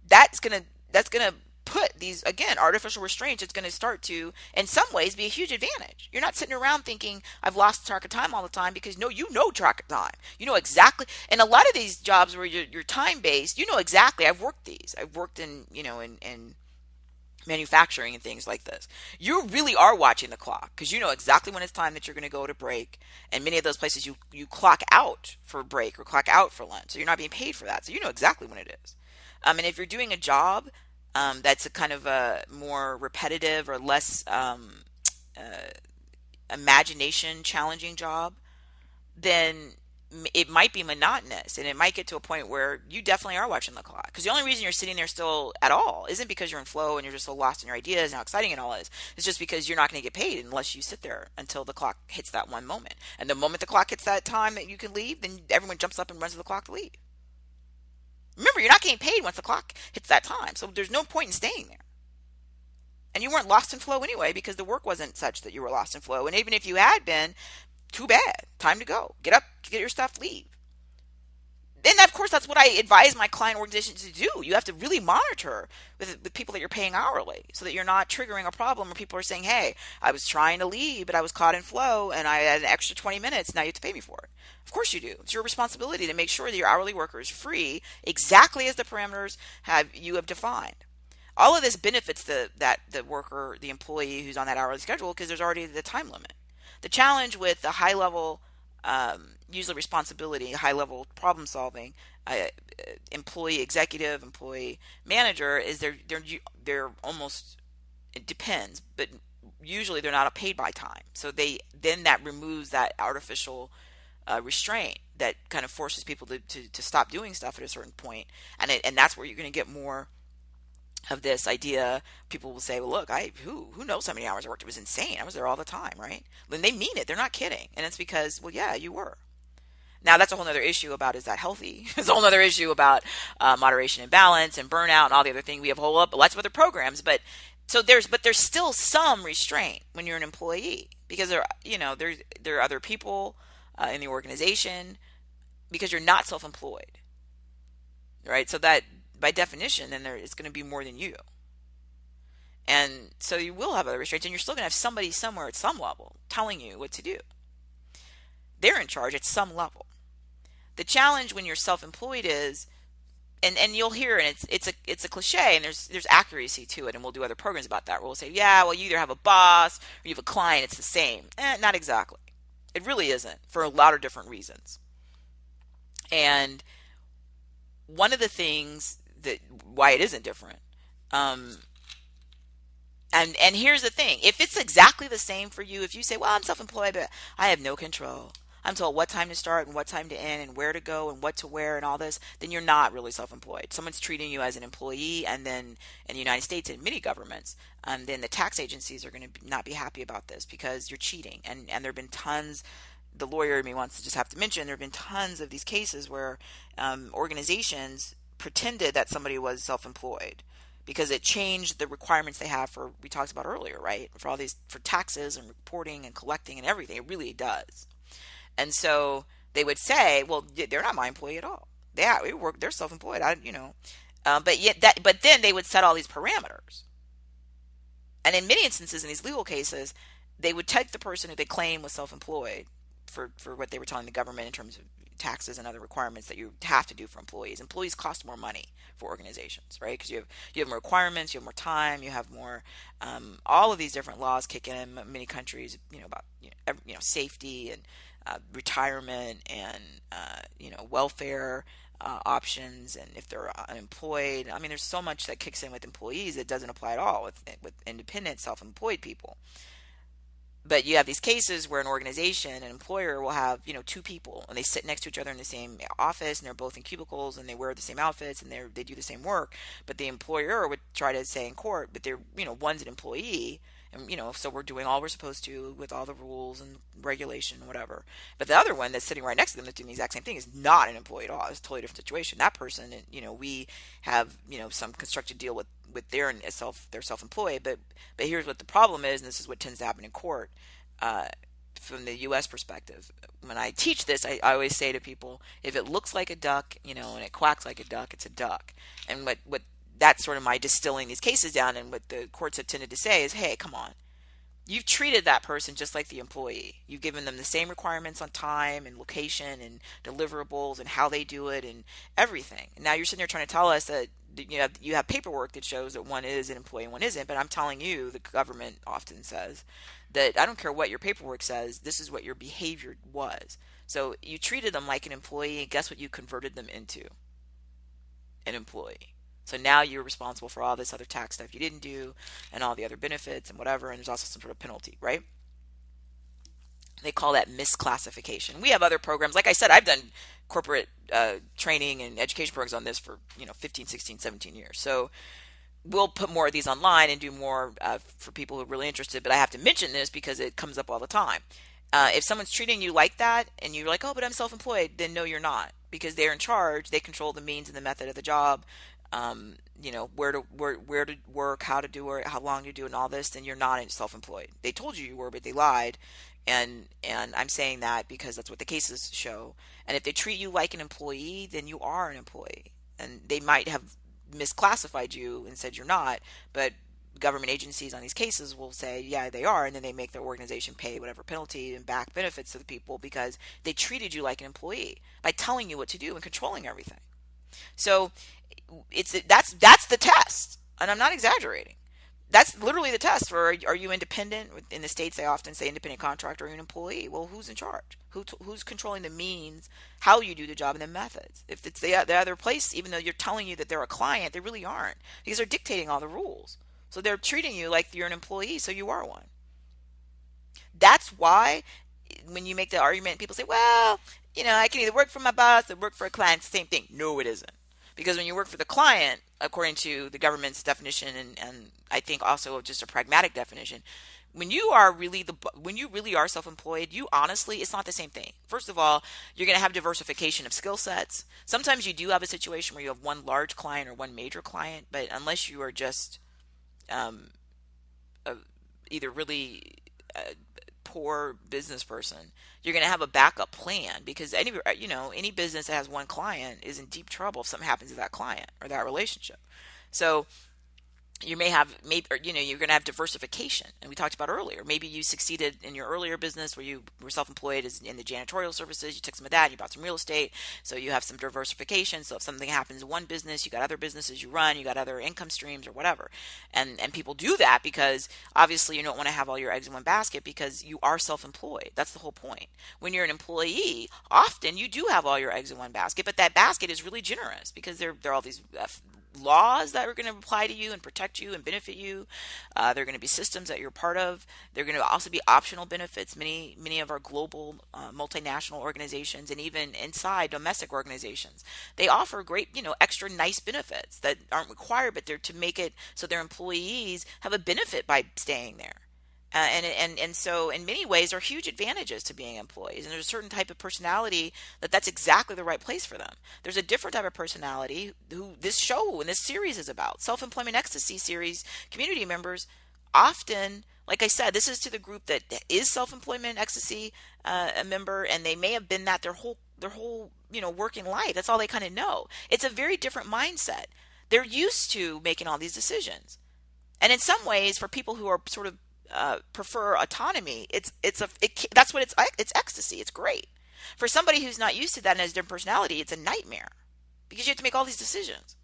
Speaker 1: That's going to put these, again, artificial restraints. It's going to start to, in some ways, be a huge advantage. You're not sitting around thinking, I've lost track of time all the time because, no, you know track of time. You know exactly. And a lot of these jobs where you're time-based, you know exactly. I've worked these. I've worked in manufacturing and things like this. You really are watching the clock because you know exactly when it's time that you're going to go to break. And many of those places you clock out for break or clock out for lunch. So you're not being paid for that. So you know exactly when it is. And if you're doing a job that's a kind of a more repetitive or less imagination challenging job, then it might be monotonous and it might get to a point where you definitely are watching the clock. Because the only reason you're sitting there still at all isn't because you're in flow and you're just so lost in your ideas and how exciting it all is. It's just because you're not going to get paid unless you sit there until the clock hits that one moment. And the moment the clock hits that time that you can leave, then everyone jumps up and runs to the clock to leave. Remember, you're not getting paid once the clock hits that time. So there's no point in staying there. And you weren't lost in flow anyway because the work wasn't such that you were lost in flow. And even if you had been, too bad. Time to go. Get up, get your stuff, leave. And of course, that's what I advise my client organizations to do. You have to really monitor with people that you're paying hourly so that you're not triggering a problem where people are saying, hey, I was trying to leave, but I was caught in flow and I had an extra 20 minutes. Now you have to pay me for it. Of course you do. It's your responsibility to make sure that your hourly worker is free exactly as the parameters you have defined. All of this benefits the worker, the employee who's on that hourly schedule because there's already the time limit. The challenge with the high level usually responsibility, high level problem solving, employee executive, employee manager is they're almost, it depends, but usually they're not paid by time. So that removes that artificial restraint that kind of forces people to stop doing stuff at a certain point, and that's where you're going to get more of this idea. People will say, well, look, who knows how many hours I worked? It was insane. I was there all the time, right? When they mean it, they're not kidding. And it's because, well, yeah, you were. Now, that's a whole other issue about, is that healthy? It's a whole other issue about moderation and balance and burnout and all the other things. We have lots of other programs, but there's still some restraint when you're an employee because there are other people in the organization because you're not self-employed, right? So that, by definition, then it's going to be more than you. And so you will have other restraints, and you're still going to have somebody somewhere at some level telling you what to do. They're in charge at some level. The challenge when you're self-employed is, and you'll hear, and it's a cliche, and there's accuracy to it, and we'll do other programs about that, where we'll say, yeah, well, you either have a boss or you have a client, it's the same. Not exactly. It really isn't, for a lot of different reasons. And one of the things why it isn't different. Um, and here's the thing. If it's exactly the same for you, if you say, well, I'm self-employed, but I have no control. I'm told what time to start and what time to end and where to go and what to wear and all this, then you're not really self-employed. Someone's treating you as an employee, and then in the United States and many governments, then the tax agencies are going to not be happy about this because you're cheating. And there have been tons, the lawyer in me wants to just have to mention, there have been tons of these cases where organizations pretended that somebody was self-employed because it changed the requirements they have for, we talked about earlier, right? For all these, for taxes and reporting and collecting and everything. It really does. And so they would say, well, they're not my employee at all. We work, they're self-employed. But then they would set all these parameters. And in many instances, in these legal cases, they would take the person who they claim was self-employed for what they were telling the government in terms of taxes and other requirements that you have to do for employees. Employees cost more money for organizations, right? Because you have more requirements, you have more time, you have more, all of these different laws kick in many countries, about safety and retirement and welfare options, and if they're unemployed. I mean, there's so much that kicks in with employees that doesn't apply at all with independent, self-employed people. But you have these cases where an organization, an employer will have, two people, and they sit next to each other in the same office, and they're both in cubicles, and they wear the same outfits, and they do the same work. But the employer would try to say in court, but they're, one's an employee, and, so we're doing all we're supposed to with all the rules and regulation and whatever. But the other one that's sitting right next to them that's doing the exact same thing is not an employee at all. It's a totally different situation. That person, we have, some constructed deal with their they're self-employed. But here's what the problem is, and this is what tends to happen in court. From the U.S. perspective, when I teach this, I always say to people, if it looks like a duck, and it quacks like a duck, it's a duck. And what that's sort of my distilling these cases down, and what the courts have tended to say is, hey, come on. You've treated that person just like the employee. You've given them the same requirements on time and location and deliverables and how they do it and everything. And now you're sitting there trying to tell us that you have paperwork that shows that one is an employee and one isn't. But I'm telling you, the government often says that I don't care what your paperwork says, this is what your behavior was. So you treated them like an employee, and guess what you converted them into? An employee. So now you're responsible for all this other tax stuff you didn't do and all the other benefits and whatever, and there's also some sort of penalty, right? They call that misclassification. We have other programs. Like I said, I've done corporate training and education programs on this for 15, 16, 17 years. So we'll put more of these online and do more for people who are really interested, but I have to mention this because it comes up all the time. If someone's treating you like that and you're like, oh, but I'm self-employed, then no, you're not, because they're in charge. They control the means and the method of the job. Where to work, how to do it, how long to do it, and all this, then you're not self-employed. They told you were, but they lied. And I'm saying that because that's what the cases show. And if they treat you like an employee, then you are an employee. And they might have misclassified you and said you're not, but government agencies on these cases will say, yeah, they are, and then they make their organization pay whatever penalty and back benefits to the people because they treated you like an employee by telling you what to do and controlling everything. So that's the test, and I'm not exaggerating. That's literally the test for are you independent? In the States, they often say independent contractor or an employee. Well, who's in charge? Who's controlling the means, how you do the job, and the methods? If it's the other place, even though you're telling you that they're a client, they really aren't, because they're dictating all the rules. So they're treating you like you're an employee, so you are one. That's why when you make the argument, people say, well, I can either work for my boss or work for a client. It's the same thing. No, it isn't. Because when you work for the client, according to the government's definition, and I think also just a pragmatic definition, when you really are self-employed, you honestly, it's not the same thing. First of all, you're going to have diversification of skill sets. Sometimes you do have a situation where you have one large client or one major client, but unless you are just either really poor business person, you're going to have a backup plan, because any business that has one client is in deep trouble if something happens to that client or that relationship. So you may have, you're going to have diversification. And we talked about earlier, maybe you succeeded in your earlier business where you were self-employed as in the janitorial services. You took some of that, you bought some real estate. So you have some diversification. So if something happens in one business, you got other businesses you run, you got other income streams or whatever. And people do that because obviously you don't want to have all your eggs in one basket, because you are self-employed. That's the whole point. When you're an employee, often you do have all your eggs in one basket, but that basket is really generous because there are all these laws that are going to apply to you and protect you and benefit you. There are going to be systems that you're part of. There are going to also be optional benefits. Many of our global multinational organizations and even inside domestic organizations, they offer great, extra nice benefits that aren't required, but they're to make it so their employees have a benefit by staying there. And so in many ways are huge advantages to being employees, and there's a certain type of personality that's exactly the right place for them. There's a different type of personality who this show and this series is about. Self-employment ecstasy series community members often, like I said, this is to the group that is self-employment ecstasy a member, and they may have been that their whole working life. That's all they kind of know. It's a very different mindset. They're used to making all these decisions, and in some ways, for people who are sort of prefer autonomy, that's what it's ecstasy. It's great. For somebody who's not used to that and has a different personality, it's a nightmare because you have to make all these decisions,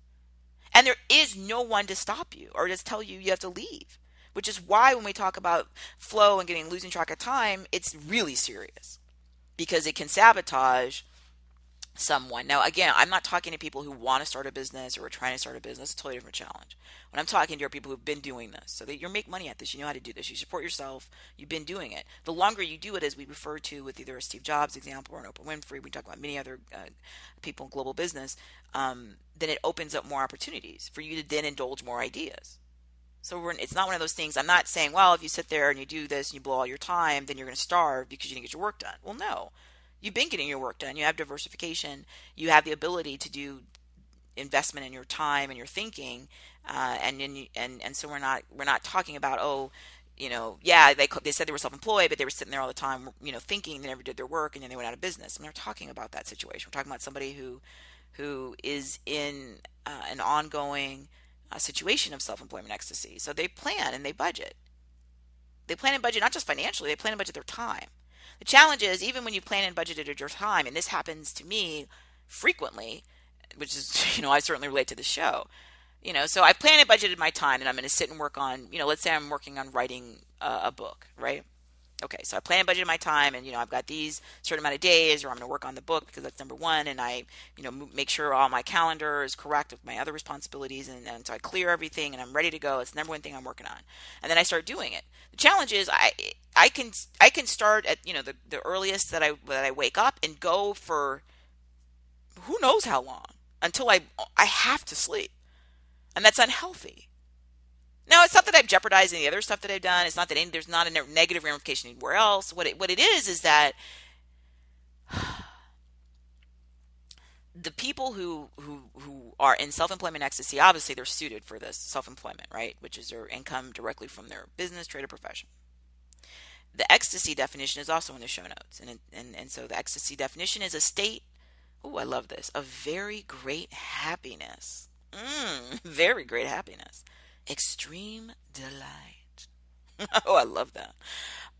Speaker 1: and there is no one to stop you or just tell you you have to leave. Which is why when we talk about flow and losing track of time, it's really serious because it can sabotage someone. Now, again, I'm not talking to people who want to start a business or are trying to start a business. It's a totally different challenge. What I'm talking to are people who've been doing this. So that you make money at this. You know how to do this. You support yourself. You've been doing it. The longer you do it, as we refer to with either a Steve Jobs example or an Oprah Winfrey, we talk about many other people in global business, then it opens up more opportunities for you to then indulge more ideas. So it's not one of those things. I'm not saying, well, if you sit there and you do this and you blow all your time, then you're going to starve because you didn't get your work done. Well, no. You've been getting your work done. You have diversification. You have the ability to do investment in your time and your thinking, and so we're not talking about yeah, they said they were self-employed, but they were sitting there all the time thinking they never did their work and then they went out of business. And they're talking about that situation. We're talking about somebody who is in an ongoing situation of self-employment ecstasy. So they plan and they budget. They plan and budget not just financially. They plan and budget their time. The challenge is, even when you plan and budgeted your time, and this happens to me frequently, which is, I certainly relate to the show. So I've planned and budgeted my time, and I'm going to sit and work on, let's say I'm working on writing a book, right? Okay, so I plan and budgeted my time, and, I've got these certain amount of days, or I'm going to work on the book because that's number one, and I, make sure all my calendar is correct with my other responsibilities, and so I clear everything, and I'm ready to go. It's the number one thing I'm working on. And then I start doing it. The challenge is I can start at, the earliest that I wake up and go for who knows how long until I have to sleep. And that's unhealthy. Now, it's not that I've jeopardized any other stuff that I've done. It's not that there's not a negative ramification anywhere else. What it is that the people who are in self-employment ecstasy, obviously they're suited for this self-employment, right? Which is their income directly from their business, trade, or profession. The ecstasy definition is also in the show notes. And so the ecstasy definition is a state, I love this, of very great happiness. Very great happiness. Extreme delight. I love that.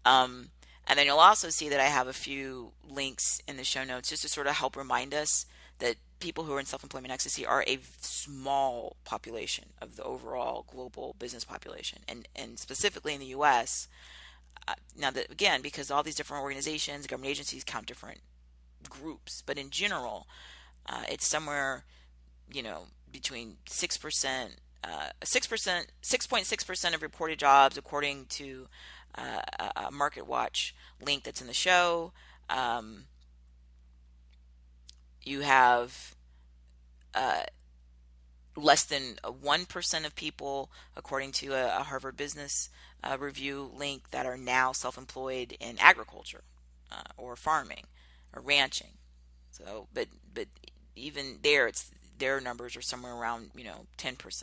Speaker 1: And then you'll also see that I have a few links in the show notes just to sort of help remind us that people who are in self-employment ecstasy are a small population of the overall global business population. And specifically in the U.S., now that, again, because all these different organizations, government agencies count different groups, but in general, it's somewhere, between 6%, 6.6% of reported jobs, according to a Market Watch link that's in the show. You have less than 1% of people, according to a Harvard Business Review link, that are now self-employed in agriculture or farming or ranching. So, but even there, their numbers are somewhere around 10%.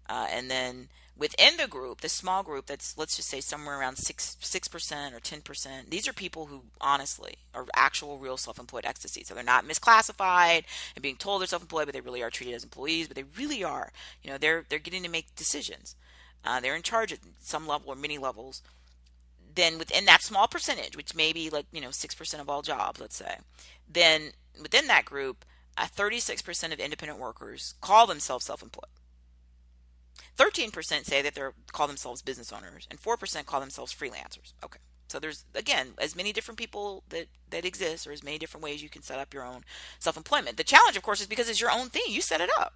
Speaker 1: And then within the group, the small group, that's, let's just say, somewhere around 6% or 10%. These are people who honestly are actual real self-employed ecstasy. So they're not misclassified and being told they're self-employed, but they really are treated as employees. But they really are. They're getting to make decisions. They're in charge at some level or many levels. Then within that small percentage, which may be 6% of all jobs, let's say, then within that group, 36% of independent workers call themselves self-employed. 13% say that they call themselves business owners, and 4% call themselves freelancers. Okay, so there's, again, as many different people that exist, or as many different ways you can set up your own self-employment. The challenge, of course, is because it's your own thing. You set it up.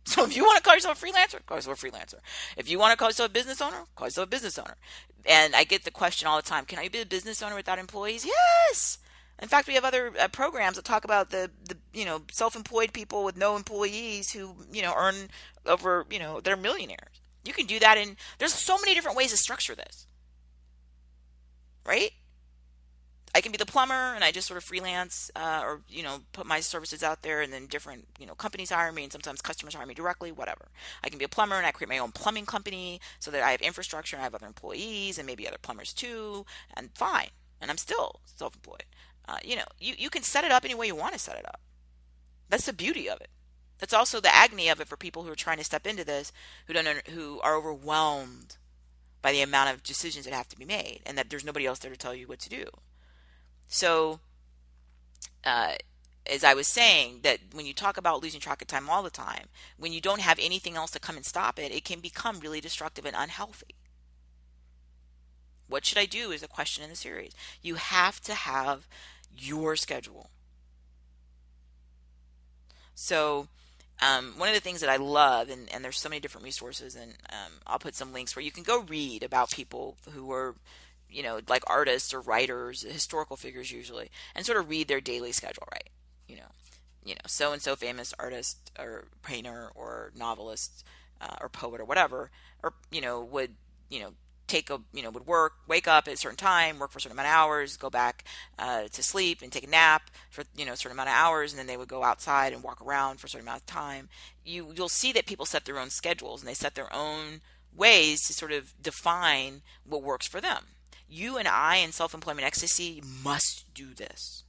Speaker 1: So if you want to call yourself a freelancer, call yourself a freelancer. If you want to call yourself a business owner, call yourself a business owner. And I get the question all the time, can I be a business owner without employees? Yes. In fact, we have other programs that talk about the self-employed people with no employees who, earn over, they're millionaires. You can do that, and there's so many different ways to structure this, right? I can be the plumber and I just sort of freelance or, put my services out there, and then different, companies hire me, and sometimes customers hire me directly, whatever. I can be a plumber and I create my own plumbing company so that I have infrastructure and I have other employees and maybe other plumbers too, and fine. And I'm still self-employed. You can set it up any way you want to set it up. That's the beauty of it. That's also the agony of it for people who are trying to step into this, who are overwhelmed by the amount of decisions that have to be made, and that there's nobody else there to tell you what to do. So, as I was saying, that when you talk about losing track of time all the time, when you don't have anything else to come and stop it, it can become really destructive and unhealthy. What should I do is a question in the series. You have to have your schedule. So, one of the things that I love, and there's so many different resources, and I'll put some links where you can go read about people who are, like artists or writers, historical figures usually, and sort of read their daily schedule, right? So and so famous artist or painter or novelist or poet or whatever, or would take a would wake up at a certain time, work for a certain amount of hours, go back to sleep and take a nap for a certain amount of hours, and then they would go outside and walk around for a certain amount of time. You'll see that people set their own schedules, and they set their own ways to sort of define what works for them. You and I in self-employment ecstasy must do this.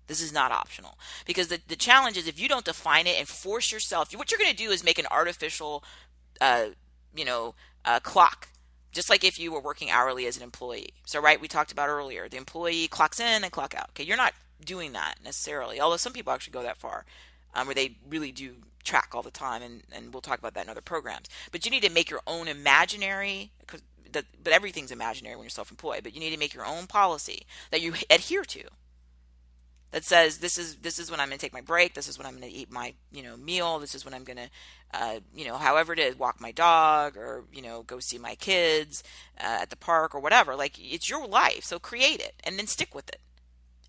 Speaker 1: This is not optional, because the challenge is, if you don't define it and force yourself, what you're going to do is make an artificial clock, just like if you were working hourly as an employee. So, right, we talked about earlier, the employee clocks in and clock out. Okay, you're not doing that necessarily, although some people actually go that far, where they really do track all the time, and we'll talk about that in other programs. But you need to make your own imaginary, but everything's imaginary when you're self-employed, but you need to make your own policy that you adhere to, that says this is when I'm going to take my break, this is when I'm going to eat my meal, this is when I'm going to however it is, walk my dog, or go see my kids at the park or whatever. Like, it's your life, so create it and then stick with it,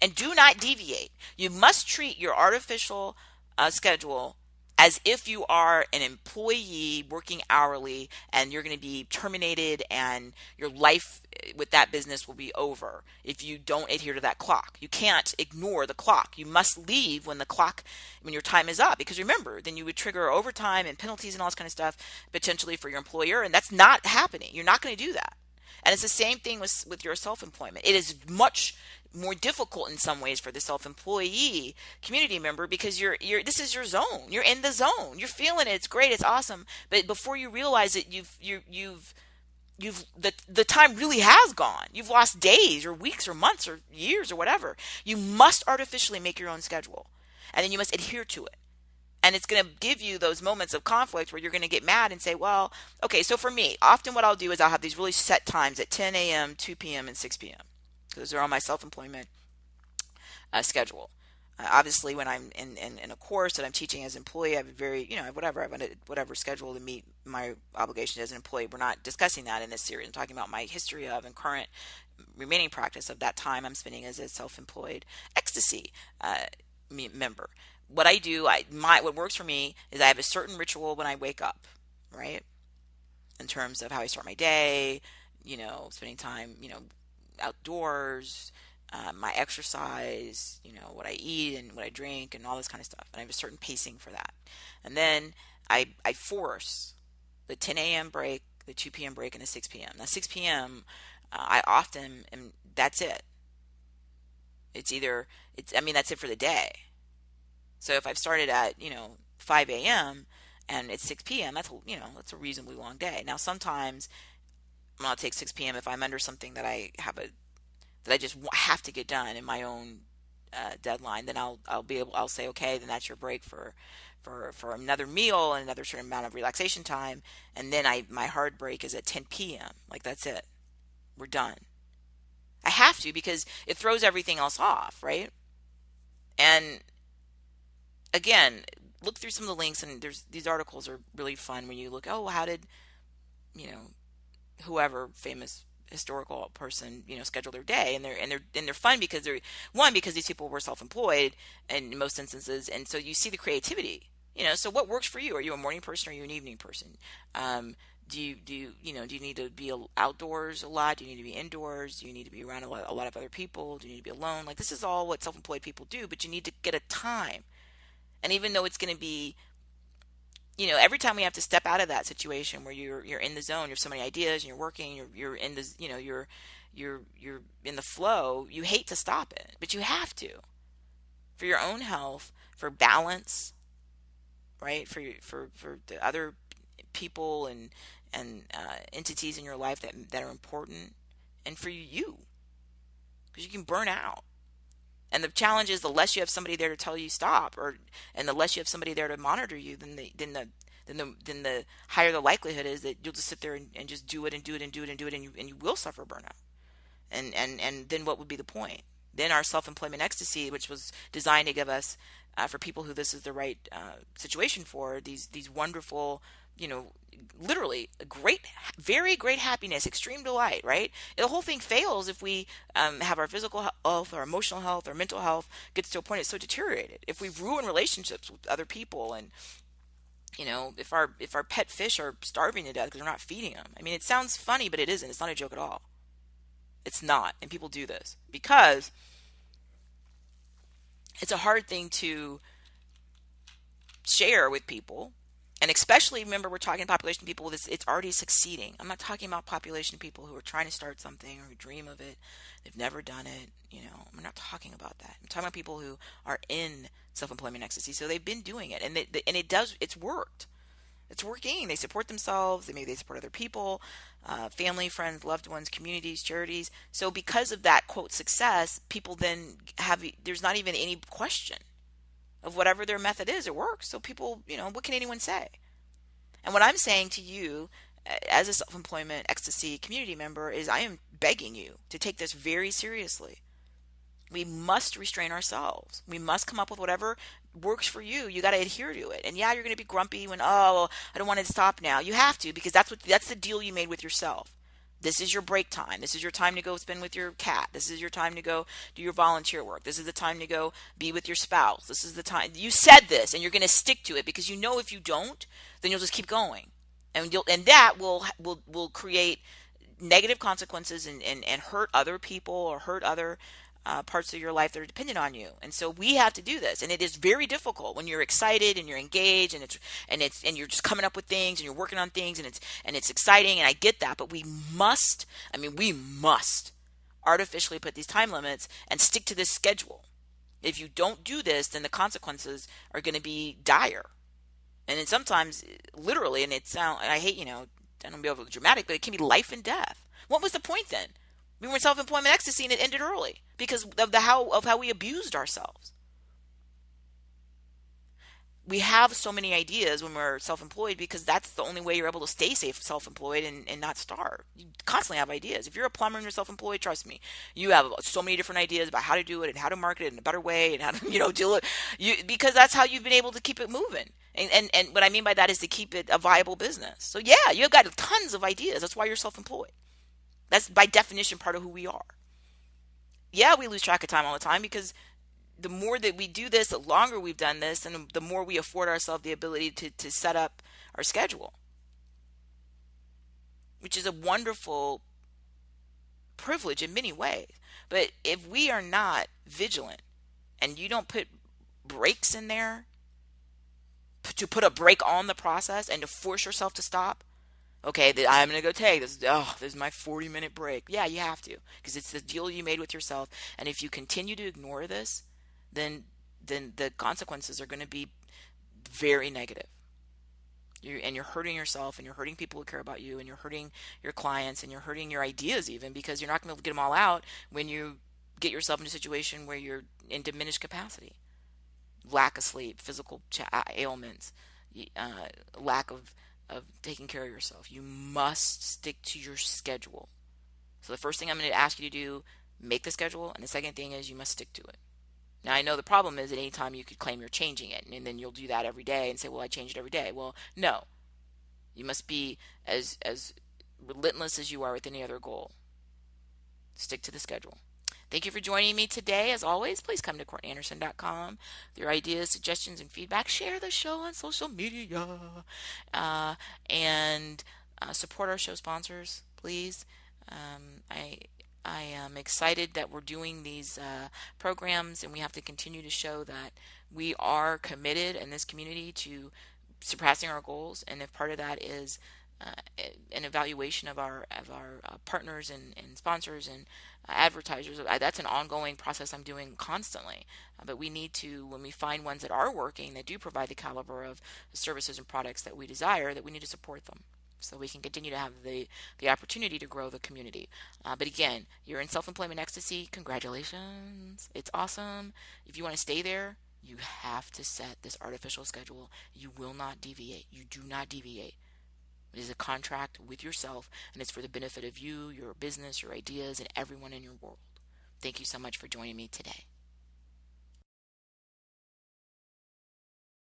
Speaker 1: and do not deviate. You must treat your artificial schedule as if you are an employee working hourly, and you're going to be terminated, and your life with that business will be over if you don't adhere to that clock. You can't ignore the clock. You must leave when your time is up, because remember, then you would trigger overtime and penalties and all this kind of stuff potentially for your employer, and that's not happening. You're not going to do that. And it's the same thing with your self-employment. It is much more difficult in some ways for the self-employee community member, because this is your zone. You're in the zone. You're feeling it. It's great. It's awesome. But before you realize it, the time really has gone. You've lost days or weeks or months or years or whatever. You must artificially make your own schedule, and then you must adhere to it. And it's going to give you those moments of conflict where you're going to get mad and say, well, okay, so for me, often what I'll do is I'll have these really set times at 10 a.m., 2 p.m., and 6 p.m. Those are on my self-employment schedule. Obviously, when I'm in a course that I'm teaching as an employee, I have a very, I have whatever schedule to meet my obligations as an employee. We're not discussing that in this series. I'm talking about my history of and current remaining practice of that time I'm spending as a self-employed ecstasy member. What I do, what works for me is I have a certain ritual when I wake up, right? In terms of how I start my day, spending time, outdoors, my exercise, what I eat and what I drink and all this kind of stuff. And I have a certain pacing for that. And then I force the 10 a.m. break, the 2 p.m. break, and the 6 p.m. Now, 6 p.m., I often that's it. That's it for the day. So if I've started at, 5 a.m. and it's 6 p.m., that's a reasonably long day. Now, sometimes I'll take 6 p.m. if I'm under something that I just have to get done in my own deadline. Then I'll say, okay, then that's your break for another meal and another certain amount of relaxation time. And then my hard break is at 10 p.m. Like, that's it. We're done. I have to, because it throws everything else off, right? And again, look through some of the links, and there's these articles are really fun when you look, oh, how did, you know, whoever famous historical person, schedule their day, and they're fun because because these people were self-employed in most instances, and so you see the creativity. So what works for you? Are you a morning person or are you an evening person? Do you need to be outdoors a lot? Do you need to be indoors? Do you need to be around a lot of other people? Do you need to be alone? Like, this is all what self-employed people do, but you need to get a time. And even though it's going to be, every time we have to step out of that situation where you're in the zone, you have so many ideas, and you're working, you're in the, you're in the flow. You hate to stop it, but you have to, for your own health, for balance, right? For the other people and entities in your life that are important, and for you, because you can burn out. And the challenge is, the less you have somebody there to tell you stop, and the less you have somebody there to monitor you, then the higher the likelihood is that you'll just sit there and just do it and do it and do it and do it, and you will suffer burnout. And then what would be the point? Then our self-employment ecstasy, which was designed to give us, for people who this is the right situation for, these wonderful, literally great, very great happiness, extreme delight, right? The whole thing fails if we have our physical health, our emotional health, our mental health gets to a point it's so deteriorated. If we ruin relationships with other people, and if our pet fish are starving to death because we're not feeding them. I mean, it sounds funny, but it isn't. It's not a joke at all. It's not. And people do this because it's a hard thing to share with people. And especially, remember, we're talking population people with this, it's already succeeding. I'm not talking about population people who are trying to start something or who dream of it. They've never done it. I'm not talking about that. I'm talking about people who are in self-employment ecstasy. So they've been doing it, and it's worked. It's working. They support themselves. Maybe they support other people, family, friends, loved ones, communities, charities. So because of that, quote, success, people then there's not even any question of whatever their method is, it works. So people, what can anyone say? And what I'm saying to you as a self-employment ecstasy community member is, I am begging you to take this very seriously. We must restrain ourselves. We must come up with whatever works for you. You got to adhere to it. And yeah, you're going to be grumpy when, I don't want to stop now. You have to, because that's the deal you made with yourself. This is your break time. This is your time to go spend with your cat. This is your time to go do your volunteer work. This is the time to go be with your spouse. This is the time. You said this, and you're going to stick to it, because if you don't, then you'll just keep going. And that will create negative consequences and hurt other people, or hurt other parts of your life that are dependent on you. And so we have to do this, and it is very difficult when you're excited and you're engaged, and you're just coming up with things, and you're working on things, and it's exciting, and I get that. But we must artificially put these time limits and stick to this schedule. If you don't do this, then the consequences are going to be dire. And then sometimes, literally, and I hate, I don't be over dramatic, but it can be life and death. What was the point then? We were in self-employment ecstasy, and it ended early because of how we abused ourselves. We have so many ideas when we're self-employed, because that's the only way you're able to stay self-employed and not starve. You constantly have ideas. If you're a plumber and you're self-employed, trust me, you have so many different ideas about how to do it and how to market it in a better way, and how to deal it. Because that's how you've been able to keep it moving. And what I mean by that is to keep it a viable business. So yeah, you've got tons of ideas. That's why you're self-employed. That's by definition part of who we are. Yeah, we lose track of time all the time, because the more that we do this, the longer we've done this, and the more we afford ourselves the ability to set up our schedule, which is a wonderful privilege in many ways. But if we are not vigilant, and you don't put breaks in there to put a break on the process and to force yourself to stop, okay, I'm going to go take this. This is my 40-minute break. Yeah, you have to, because it's the deal you made with yourself. And if you continue to ignore this, then the consequences are going to be very negative. You're hurting yourself, and you're hurting people who care about you, and you're hurting your clients, and you're hurting your ideas even, because you're not going to be able to get them all out when you get yourself in a situation where you're in diminished capacity. Lack of sleep, physical ailments, lack of taking care of yourself. You must stick to your schedule. So the first thing I'm going to ask you to do, make the schedule. And the second thing is, you must stick to it. Now, I know the problem is at any time you could claim you're changing it, and then you'll do that every day and say, well, I change it every day. Well, no. You must be as relentless as you are with any other goal. Stick to the schedule. Thank you for joining me today. As always, please come to CourtneyAnderson.com with your ideas, suggestions, and feedback. Share the show on social media, uh, and support our show sponsors, please. I am excited that we're doing these programs, and we have to continue to show that we are committed in this community to surpassing our goals. And if part of that is an evaluation of our partners and sponsors and advertisers, that's an ongoing process I'm doing constantly. But we need to, when we find ones that are working, that do provide the caliber of services and products that we desire, that we need to support them so we can continue to have the opportunity to grow the community. But again, you're in self-employment ecstasy. Congratulations. It's awesome. If you want to stay there, you have to set this artificial schedule. You will not deviate. You do not deviate. It is a contract with yourself, and it's for the benefit of you, your business, your ideas, and everyone in your world. Thank you so much for joining me today.